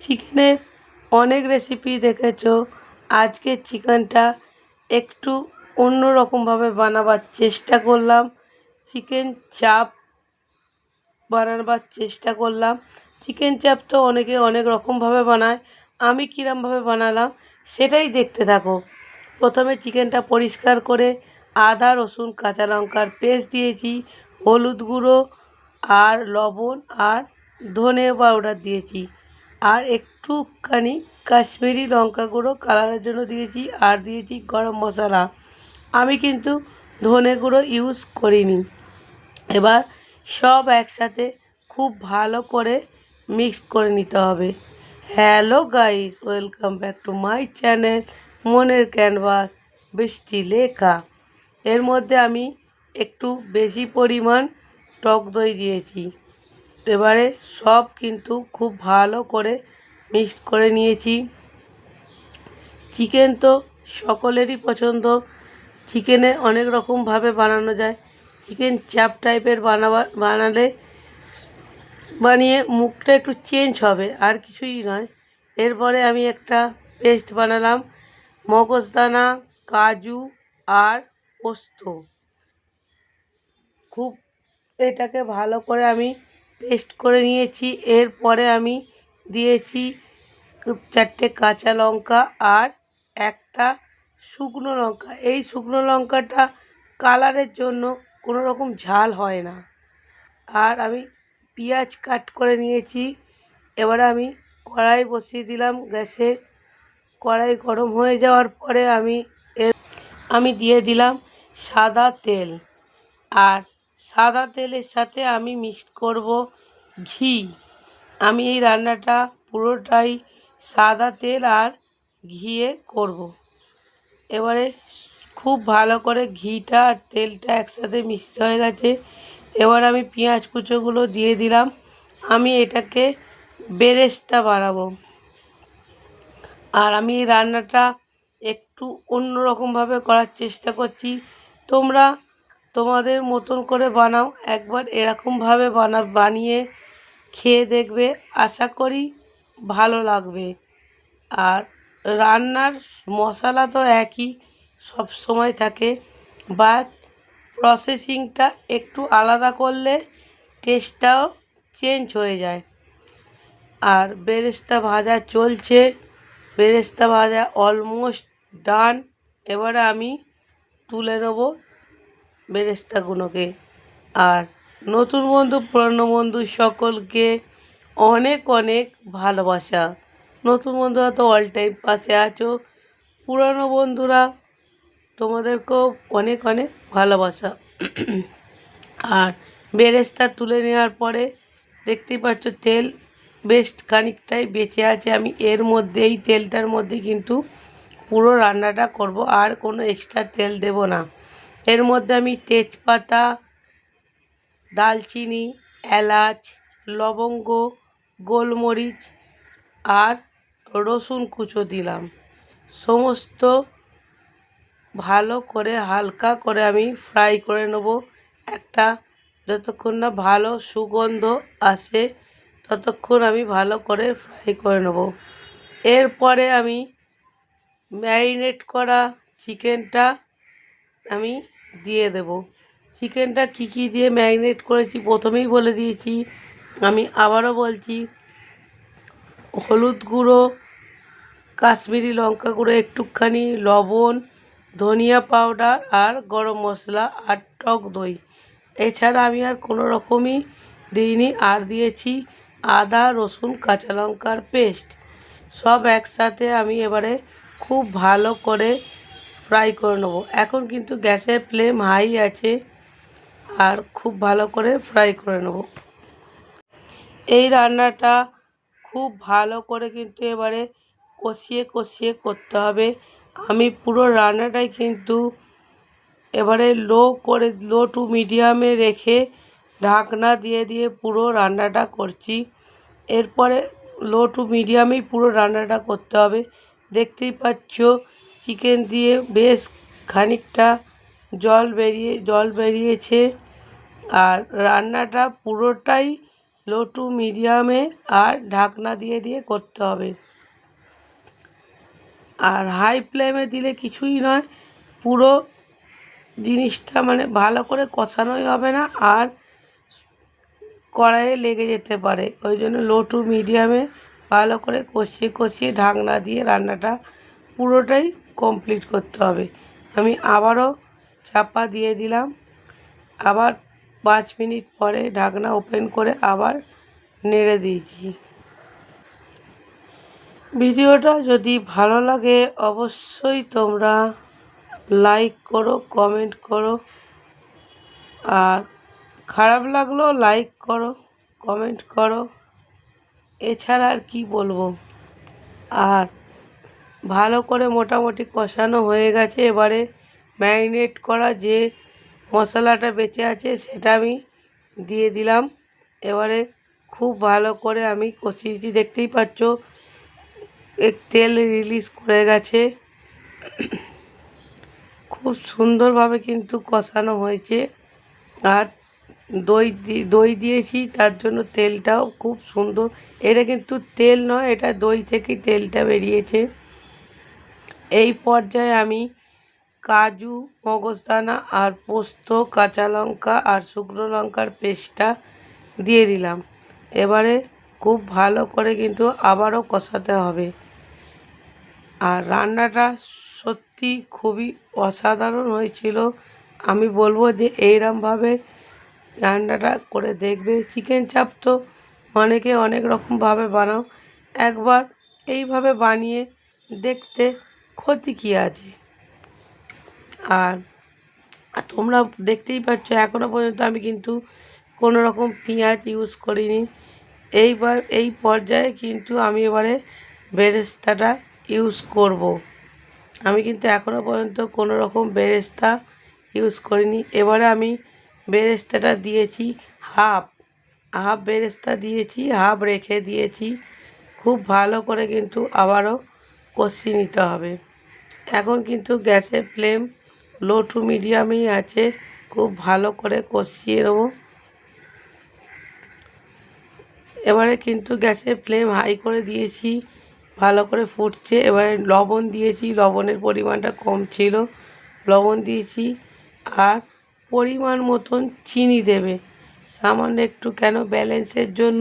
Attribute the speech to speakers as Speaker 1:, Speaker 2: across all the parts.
Speaker 1: চিকেনের অনেক রেসিপি দেখেছো, আজকে চিকেনটা একটু অন্য রকমভাবে বানাবার চেষ্টা করলাম। চিকেন চাপ বানাবার চেষ্টা করলাম। চিকেন চাপ তো অনেকে অনেক রকমভাবে বানায়, আমি কীরমভাবে বানালাম সেটাই দেখতে থাকো। প্রথমে চিকেনটা পরিষ্কার করে আদা রসুন কাঁচা লঙ্কার পেস্ট দিয়েছি, হলুদ গুঁড়ো আর লবণ আর ধনে পাউডার দিয়েছি, আর একটুখানি কাশ্মীরি লঙ্কা গুঁড়ো কালারের জন্য দিয়েছি, আর দিয়েছি গরম মশলা। আমি কিন্তু ধনে গুঁড়ো ইউজ করিনি। এবার সব একসাথে খুব ভালো করে মিক্স করে নিতে হবে। Hello guys, welcome back to my channel মনের ক্যানভাস বৃষ্টি লেখা। এর মধ্যে আমি একটু বেশি পরিমাণ টক দই দিয়েছি। এবারে সব কিন্তু খুব ভালো করে মিক্স করে নিয়েছি। চিকেন তো সকলেরই পছন্দ, চিকেনে অনেক রকমভাবে বানানো যায়। চিকেন চাপ টাইপের বানিয়ে মুখটা একটু চেঞ্জ হবে, আর কিছুই নয়। এরপরে আমি একটা পেস্ট বানালাম, মগজদানা, কাজু আর পোস্ত। খুব এটাকে ভালো করে আমি পেস্ট করে নিয়েছি। এরপরে আমি দিয়েছি 4টে কাঁচা লঙ্কা আর একটা শুকনো লঙ্কা। এই শুকনো লঙ্কাটা কালারের জন্য, কোনো রকম ঝাল হয় না। আর আমি পেঁয়াজ কাট করে নিয়েছি। এবারে আমি কড়াই বসিয়ে দিলাম গ্যাসে। কড়াই গরম হয়ে যাওয়ার পরে আমি দিয়ে দিলাম সাদা তেল, আর সাদা তেলের সাথে আমি মিক্সড করব ঘি। আমি এই রান্নাটা পুরোটাই সাদা তেল আর ঘিয়ে করব। এবারে খুব ভালো করে ঘিটা আর তেলটা একসাথে মিক্সড হয়ে গেছে। এবার আমি পেঁয়াজ কুচোগুলো দিয়ে দিলাম। আমি এটাকে বেরেস্তা বানাবো, আর আমি এই রান্নাটা একটু অন্য রকমভাবে করার চেষ্টা করছি। তোমরা তোমাদের মতন করে বানাও, একবার এরকমভাবে বানিয়ে খেয়ে দেখবে, আশা করি ভালো লাগবে। আর রান্নার মশলা তো একই সব সময় থাকে, বাট প্রসেসিংটা একটু আলাদা করলে টেস্টটাও চেঞ্জ হয়ে যায়। আর বেরেস্তা ভাজা চলছে, বেরেস্তা ভাজা অলমোস্ট ডান। এবারে আমি তুলে নেব বেরেস্তাগুলোকে। আর নতুন বন্ধু পুরনো বন্ধু সকলকে অনেক অনেক ভালোবাসা। নতুন বন্ধুরা তো অল টাইম পাশে আছো, পুরনো বন্ধুরা তোমাদেরকেও অনেক অনেক ভালোবাসা। আর বেরেস্তা তুলে নেওয়ার পরে দেখতেই পাচ্ছ তেল বেশ খানিকটাই বেঁচে আছে। আমি এর মধ্যে এই তেলটার মধ্যে কিন্তু পুরো রান্নাটা করব, আর কোনো এক্সট্রা তেল দেব না। এর মধ্যে আমি তেজপাতা, দালচিনি, এলাচ, লবঙ্গ, গোলমরিচ আর রসুন কুচো দিলাম। সমস্ত ভালো করে হালকা করে আমি ফ্রাই করে নেব। একটা যতক্ষণ না ভালো সুগন্ধ আসে ততক্ষণ আমি ভালো করে ফ্রাই করে নেব। এরপরে আমি ম্যারিনেট করা চিকেনটা আমি দিয়ে দেব। চিকেনটা কী কী দিয়ে ম্যারিনেট করেছি প্রথমেই বলে দিয়েছি, আমি আবারও বলছি। হলুদ গুঁড়ো, কাশ্মীরি লঙ্কা গুঁড়ো একটুখানি, লবণ, ধনিয়া পাউডার আর গরম মশলা আর টক দই। এছাড়া আমি আর কোনো রকমই দিইনি। আর দিয়েছি আদা রসুন কাঁচা লঙ্কার পেস্ট। সব একসাথে আমি এবারে খুব ভালো করে ফ্রাই করে নেবো। এখন কিন্তু গ্যাসের ফ্লেম হাই আছে, আর খুব ভালো করে ফ্রাই করে নেব। এই রান্নাটা খুব ভালো করে কিন্তু এবারে কষিয়ে কষিয়ে করতে হবে। আমি পুরো রান্নাটাই কিন্তু এবারে লো টু মিডিয়ামে রেখে ঢাকনা দিয়ে দিয়ে পুরো রান্নাটা করছি। এরপরে লো টু মিডিয়ামেই পুরো রান্নাটা করতে হবে। দেখতেই পাচ্ছ চিকেন দিয়ে বেশ খানিকটা জল বেরিয়েছে, আর রান্নাটা পুরোটাই লো টু মিডিয়ামে আর ঢাকনা দিয়ে দিয়ে করতে হবে। আর হাই ফ্লেমে দিলে কিছুই নয়, পুরো জিনিসটা মানে ভালো করে কষানোই হবে না, আর কড়াইয়ে লেগে যেতে পারে। ওই জন্য লো টু মিডিয়ামে ভালো করে কষিয়ে কষিয়ে ঢাকনা দিয়ে রান্নাটা পুরোটাই কমপ্লিট করতে হবে। আমি আবারও চাপা দিয়ে দিলাম, আবার 5 মিনিট পরে ঢাকনা ওপেন করে আবার নেড়ে দিয়েছি। ভিডিওটা যদি ভালো লাগে অবশ্যই তোমরা লাইক করো, কমেন্ট করো, আর খারাপ লাগলেও লাইক করো, কমেন্ট করো। এছাড়া আর কি বলবো। আর ভালো করে মোটামুটি কষানো হয়ে গেছে। এবারে ম্যারিনেট করা যে মশলাটা বেঁচে আছে সেটা আমি দিয়ে দিলাম। এবারে খুব ভালো করে আমি কষিয়েছি, দেখতেই পাচ্ছ তেল রিলিজ করে গেছে। খুব সুন্দরভাবে কিন্তু কষানো হয়েছে। আর দই দিয়েছি, তার জন্য তেলটাও খুব সুন্দর। এটা কিন্তু তেল নয়, এটা দই থেকেই তেলটা বেরিয়েছে। এই পর্যায়ে আমি কাজু, মগজদানা আর পোস্ত, কাঁচা লঙ্কা আর শুকনো লঙ্কার পেস্টটা দিয়ে দিলাম। এবারে খুব ভালো করে কিন্তু আবারও কষাতে হবে। আর রান্নাটা সত্যি খুবই অসাধারণ হয়েছিল। আমি বলবো যে এইরকমভাবে রান্নাটা করে দেখবে। চিকেন চাপ তো অনেকে অনেক রকমভাবে বানাও, একবার এইভাবে বানিয়ে দেখতে ক্ষতি কী আছে। আর তোমরা দেখতেই পাচ্ছ এখনও পর্যন্ত আমি কিন্তু কোনো রকম পেঁয়াজ ইউজ করিনি। এই পর্যায়ে কিন্তু আমি এবারে বেরেস্তাটা ইউজ করব। আমি কিন্তু এখনও পর্যন্ত কোনো রকম বেরেস্তা ইউজ করিনি। এবারে আমি বেরেস্তাটা দিয়েছি হাফ বেরেস্তা দিয়েছি, হাফ রেখে দিয়েছি। খুব ভালো করে কিন্তু আবারও কষিয়ে নিতে হবে। এখন কিন্তু গ্যাসের ফ্লেম লো টু মিডিয়ামেই আছে। খুব ভালো করে কষিয়ে নেব। এবারে কিন্তু গ্যাসের ফ্লেম হাই করে দিয়েছি, ভালো করে ফুটছে। এবারে লবণ দিয়েছি, লবণের পরিমাণটা কম ছিল, লবণ দিয়েছি। আর পরিমাণ মতন চিনি দেবে, সামান্য একটু, কেন ব্যালেন্সের জন্য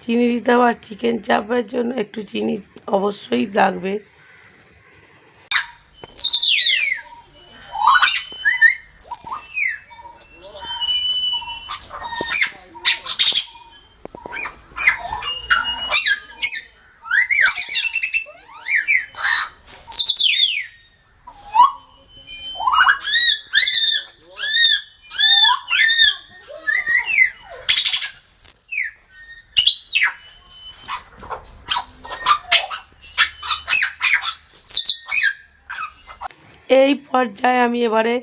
Speaker 1: চিনি দিতে হবে। আর চিকেন চাপের জন্য একটু চিনি অবশ্যই লাগবে। এই পর্যায়ে আমি এবারে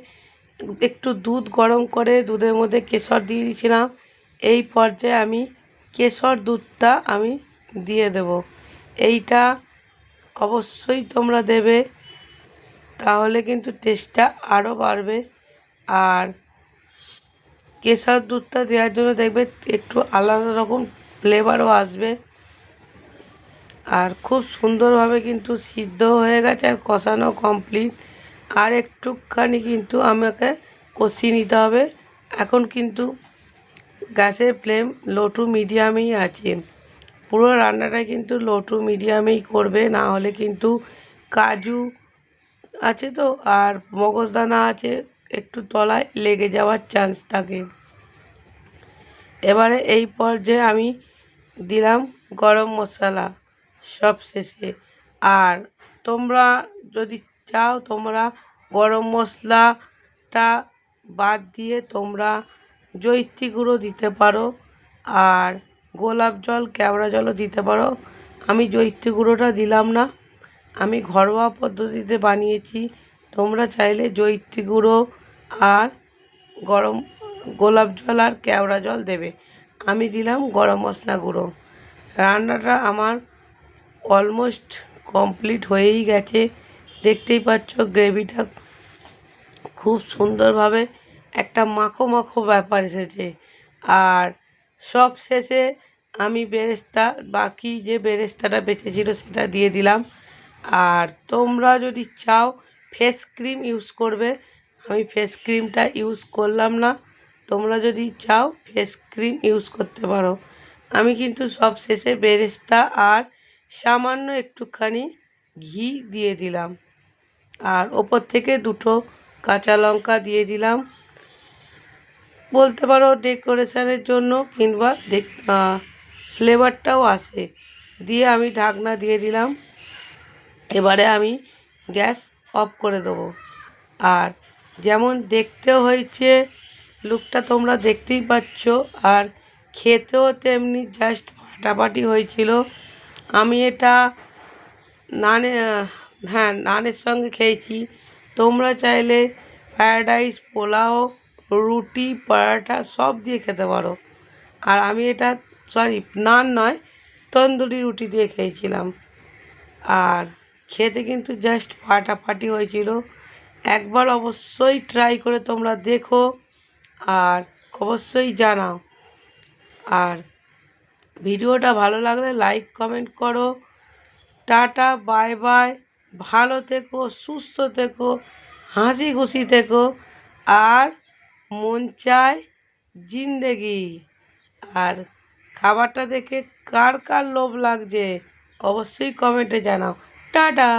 Speaker 1: একটু দুধ গরম করে দুধের মধ্যে কেশর দিয়ে দিয়েছিলাম। এই পর্যায়ে আমি কেশর দুধটা আমি দিয়ে দেব। এইটা অবশ্যই তোমরা দেবে, তাহলে কিন্তু টেস্টটা আরও বাড়বে। আর কেশর দুধটা দেওয়ার জন্য দেখবে একটু আলাদা রকম ফ্লেভারও আসবে। আর খুব সুন্দরভাবে কিন্তু সিদ্ধ হয়ে গেছে আর কষানো কমপ্লিট। আর একটুখানি কিন্তু আমাকে কষিয়ে নিতে হবে। এখন কিন্তু গ্যাসের ফ্লেম লো টু মিডিয়ামেই আছে। পুরো রান্নাটা কিন্তু লো টু মিডিয়ামেই করবে, না হলে কিন্তু কাজু আছে তো আর মগজদানা আছে, একটু তলায় লেগে যাওয়ার চান্স থাকে। এবারে এই পর্যায়ে আমি দিলাম গরম মশলা সব শেষে। আর তোমরা যদি চাও তোমরা গরম মশলাটা বাদ দিয়ে তোমরা জয়িত্রী গুঁড়ো দিতে পারো, আর গোলাপ জল, কেওড়া জলও দিতে পারো। আমি জয়িত্রী গুঁড়োটা দিলাম না, আমি ঘরোয়া পদ্ধতিতে বানিয়েছি। তোমরা চাইলে জয়িত্রী গুঁড়ো আর গোলাপ জল আর কেওড়া জল দেবে। আমি দিলাম গরম মশলা গুঁড়ো। রান্নাটা আমার অলমোস্ট কমপ্লিট হয়েই গেছে। দেখতেই পাচ্ছ গ্রেভিটা খুব সুন্দরভাবে একটা মাখো মাখো ব্যাপার এসেছে। আর সব শেষে আমি বেরেস্তা বাকি যে বেরেস্তাটা বেঁচেছিল সেটা দিয়ে দিলাম। আর তোমরা যদি চাও ফেস ক্রিম ইউজ করবে, আমি ফেস ক্রিমটা ইউজ করলাম না। তোমরা যদি চাও ফেস ক্রিম ইউজ করতে পারো। আমি কিন্তু সব শেষে বেরেস্তা আর সামান্য একটুখানি ঘি দিয়ে দিলাম, আর ওপর থেকে দুটো কাঁচা লঙ্কা দিয়ে দিলাম, বলতে পারো ডেকোরেশনের জন্য, কিংবা ফ্লেভারটাও আসে। দিয়ে আমি ঢাকনা দিয়ে দিলাম। এবারে আমি গ্যাস অফ করে দেবো। আর যেমন দেখতে হয়েছে, লুকটা তোমরা দেখতেই পাচ্ছ, আর খেতেও তেমনি জাস্ট ফাটাফাটি হয়েছিল। আমি এটা নানে হ্যাঁ নানের সঙ্গে খেয়েছি। তোমরা চাইলে ফ্রায়েড রাইস, পোলাও, রুটি, পরাঠা সব দিয়ে খেতে পারো। আর আমি এটা সরি নান নয়, তন্দুরি রুটি দিয়ে খেয়েছিলাম। আর খেতে কিন্তু জাস্ট ফাটাফাটি হয়েছিল। একবার অবশ্যই ট্রাই করে তোমরা দেখো আর অবশ্যই জানাও। আর ভিডিওটা ভালো লাগলে লাইক কমেন্ট করো। Tata, bye bye. ভালো থেকো, সুস্থ থেকো, হাসি খুশি থেকো, আর মন চায় জিন্দেগি। আর খাবারটা দেখে কার কার লোভ লাগছে অবশ্যই কমেন্টে জানাও। টাটা।